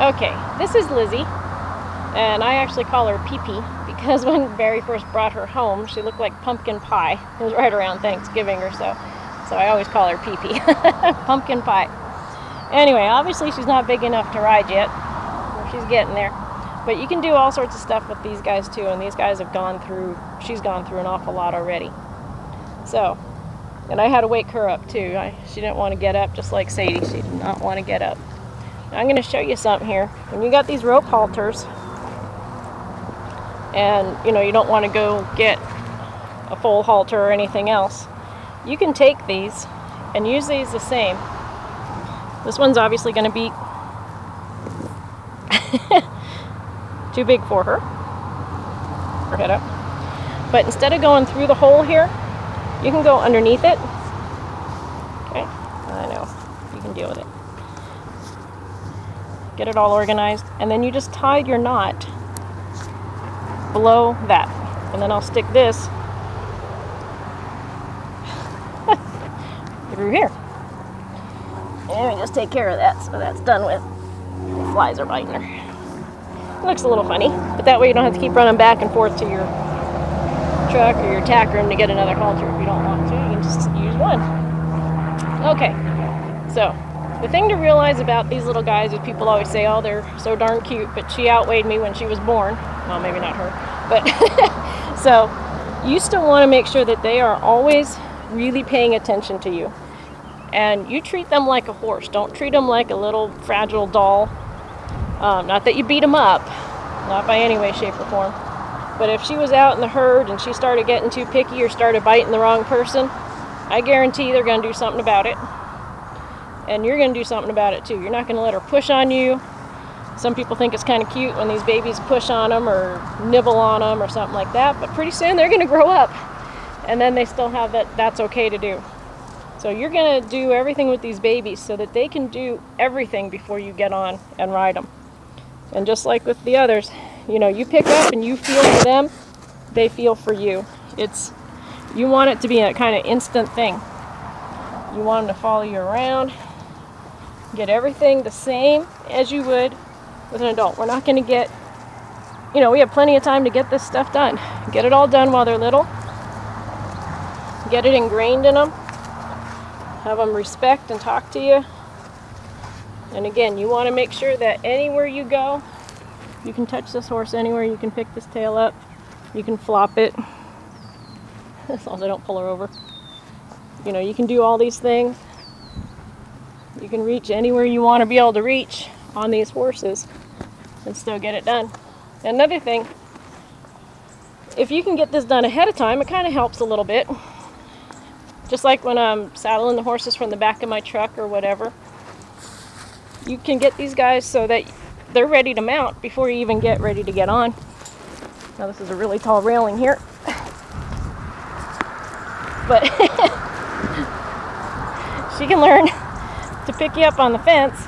Okay, this is Lizzy, and I actually call her Pee-Pee because when Barry first brought her home, she looked like pumpkin pie. It was right around Thanksgiving or so, so I always call her Pee-Pee. Pumpkin pie. Anyway, obviously she's not big enough to ride yet. She's getting there. But you can do all sorts of stuff with these guys too, and these guys have she's gone through an awful lot already. So, and I had to wake her up too. She didn't want to get up, just like Sadie. She did not want to get up. Now I'm going to show you something here. When you got these rope halters, and you don't want to go get a full halter or anything else, you can take these and use these the same. This one's obviously going to be too big for her. Her head up. But instead of going through the hole here, you can go underneath it. Okay, I know, you can deal with it. Get it all organized, and then you just tie your knot below that. And then I'll stick this through here. And we just take care of that, so that's done with. The flies are biting her. It looks a little funny, but that way you don't have to keep running back and forth to your truck or your tack room to get another halter if you don't want to. You can just use one. Okay, so the thing to realize about these little guys is people always say, oh, they're so darn cute, but she outweighed me when she was born. Well, maybe not her, but so you still want to make sure that they are always really paying attention to you. And you treat them like a horse. Don't treat them like a little fragile doll. Not that you beat them up, not by any way, shape, or form. But if she was out in the herd and she started getting too picky or started biting the wrong person, I guarantee they're going to do something about it. And you're going to do something about it too. You're not going to let her push on you. Some people think it's kind of cute when these babies push on them or nibble on them or something like that. But pretty soon they're going to grow up. And then they still have that's okay to do. So you're going to do everything with these babies so that they can do everything before you get on and ride them. And just like with the others, you pick up and you feel for them, they feel for you. You want it to be a kind of instant thing. You want them to follow you around, get everything the same as you would with an adult. We're not going to get, we have plenty of time to get this stuff done. Get it all done while they're little. Get it ingrained in them. Have them respect and talk to you. And again, you want to make sure that anywhere you go, you can touch this horse anywhere. You can pick this tail up. You can flop it. As long as I don't pull her over. You can do all these things. You can reach anywhere you want to be able to reach on these horses and still get it done. Another thing, if you can get this done ahead of time, it kind of helps a little bit. Just like when I'm saddling the horses from the back of my truck or whatever. You can get these guys so that they're ready to mount before you even get ready to get on. Now this is a really tall railing here. But she can learn to pick you up on the fence.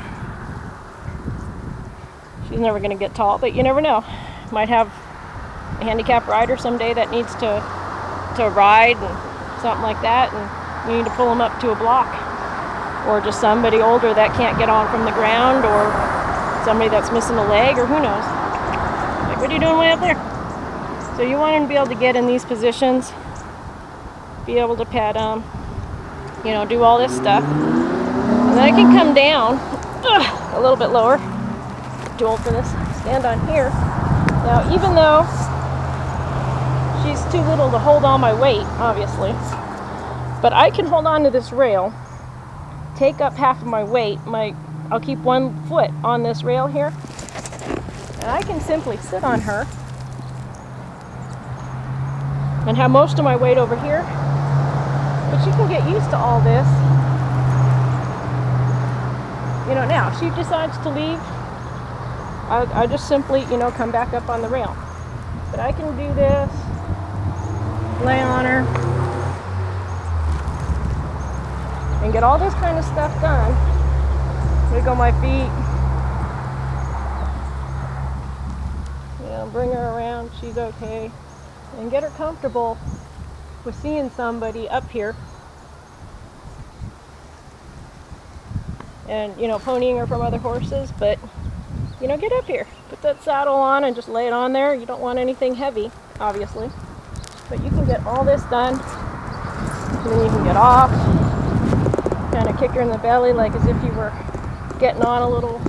She's never going to get tall, but you never know. Might have a handicapped rider someday that needs to ride and something like that, and you need to pull them up to a block. Or just somebody older that can't get on from the ground, or somebody that's missing a leg, or who knows. Like, what are you doing way up there? So you want them to be able to get in these positions, be able to pet them, do all this stuff. And then I can come down a little bit lower. Too old for this. Stand on here. Now, even though she's too little to hold all my weight, obviously, but I can hold on to this rail, take up half of my weight. I'll keep one foot on this rail here, and I can simply sit on her and have most of my weight over here. But you can get used to all this. Now if she decides to leave, I just simply, come back up on the rail. But I can do this, lay on her, and get all this kind of stuff done. Wiggle my feet. Bring her around, she's okay. And get her comfortable with seeing somebody up here. And, ponying her from other horses, but you know, get up here. Put that saddle on and just lay it on there. You don't want anything heavy, obviously. But you can get all this done. And then you can get off. Kind of kick her in the belly like as if you were getting on a little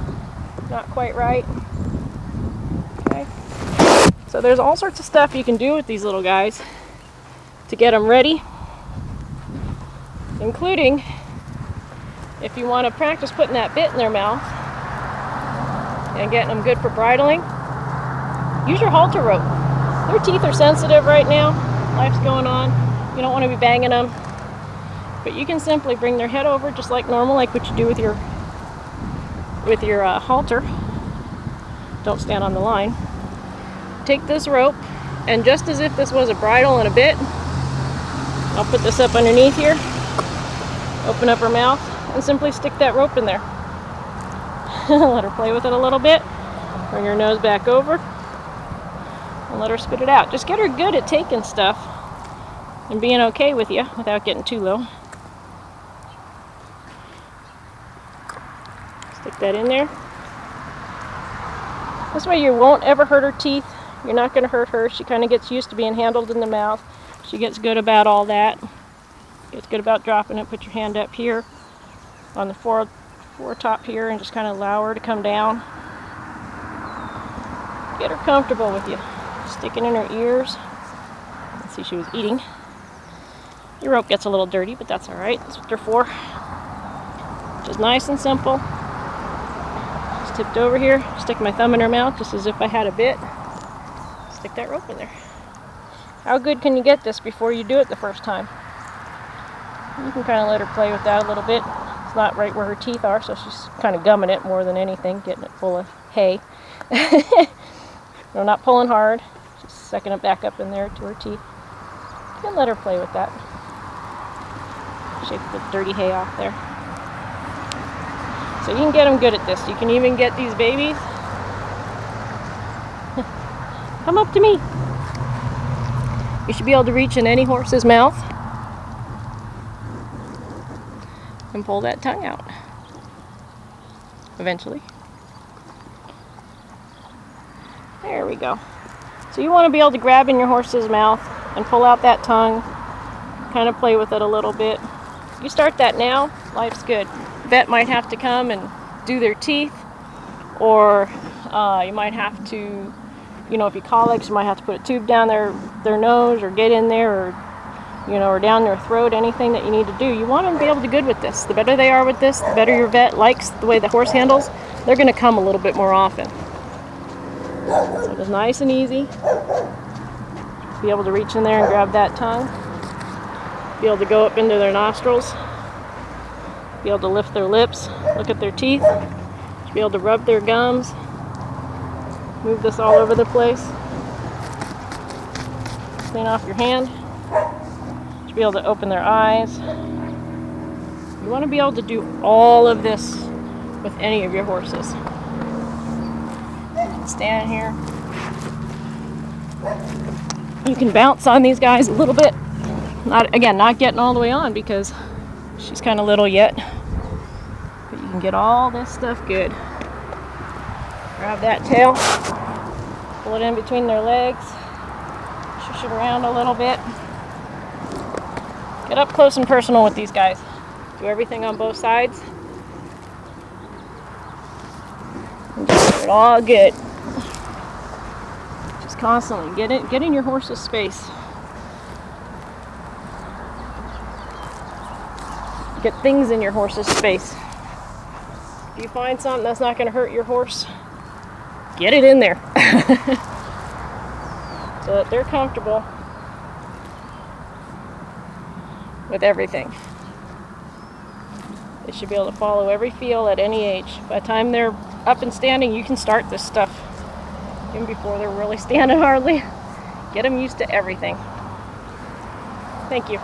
not quite right. Okay. So there's all sorts of stuff you can do with these little guys to get them ready. Including if you want to practice putting that bit in their mouth and getting them good for bridling, use your halter rope. Their teeth are sensitive right now. Life's going on. You don't want to be banging them. But you can simply bring their head over just like normal, like what you do with your halter. Don't stand on the line. Take this rope, and just as if this was a bridle and a bit, I'll put this up underneath here, open up her mouth, and simply stick that rope in there. Let her play with it a little bit. Bring her nose back over, and let her spit it out. Just get her good at taking stuff and being okay with you without getting too low. Stick that in there. This way you won't ever hurt her teeth. You're not going to hurt her. She kind of gets used to being handled in the mouth. She gets good about all that. Gets good about dropping it. Put your hand up here on the foretop here and just kind of allow her to come down. Get her comfortable with you. Sticking in her ears. Let's see, she was eating. Your rope gets a little dirty, but that's alright. That's what they're for. Just nice and simple. Just tipped over here. Stick my thumb in her mouth just as if I had a bit. Stick that rope in there. How good can you get this before you do it the first time? You can kind of let her play with that a little bit. It's not right where her teeth are, so she's kind of gumming it more than anything, getting it full of hay. No, not pulling hard. Just sucking it back up in there to her teeth. You can let her play with that. Shake the dirty hay off there. So you can get them good at this. You can even get these babies. Come up to me. You should be able to reach in any horse's mouth and pull that tongue out eventually. There we go. So you want to be able to grab in your horse's mouth and pull out that tongue, kind of play with it a little bit. You start that now, life's good. Vet might have to come and do their teeth, or you might have to, you know, if you colics, you might have to put a tube down their nose, or get in there, or, you know, or down their throat, anything that you need to do. You want them to be able to be good with this. The better they are with this, the better your vet likes the way the horse handles, they're going to come a little bit more often. So it's nice and easy. Be able to reach in there and grab that tongue. Be able to go up into their nostrils. Be able to lift their lips, look at their teeth. Be able to rub their gums. Move this all over the place. Clean off your hand. To be able to open their eyes. You want to be able to do all of this with any of your horses. You can stand here. You can bounce on these guys a little bit. Not getting all the way on because she's kind of little yet. But you can get all this stuff good. Grab that tail. Pull it in between their legs. Shush it around a little bit. Get up close and personal with these guys. Do everything on both sides. And just get it all good. Just constantly get in your horse's space. Get things in your horse's space. If you find something that's not going to hurt your horse, get it in there. So that they're comfortable with everything. They should be able to follow every feel at any age. By the time they're up and standing, you can start this stuff. Even before they're really standing hardly. Get them used to everything. Thank you.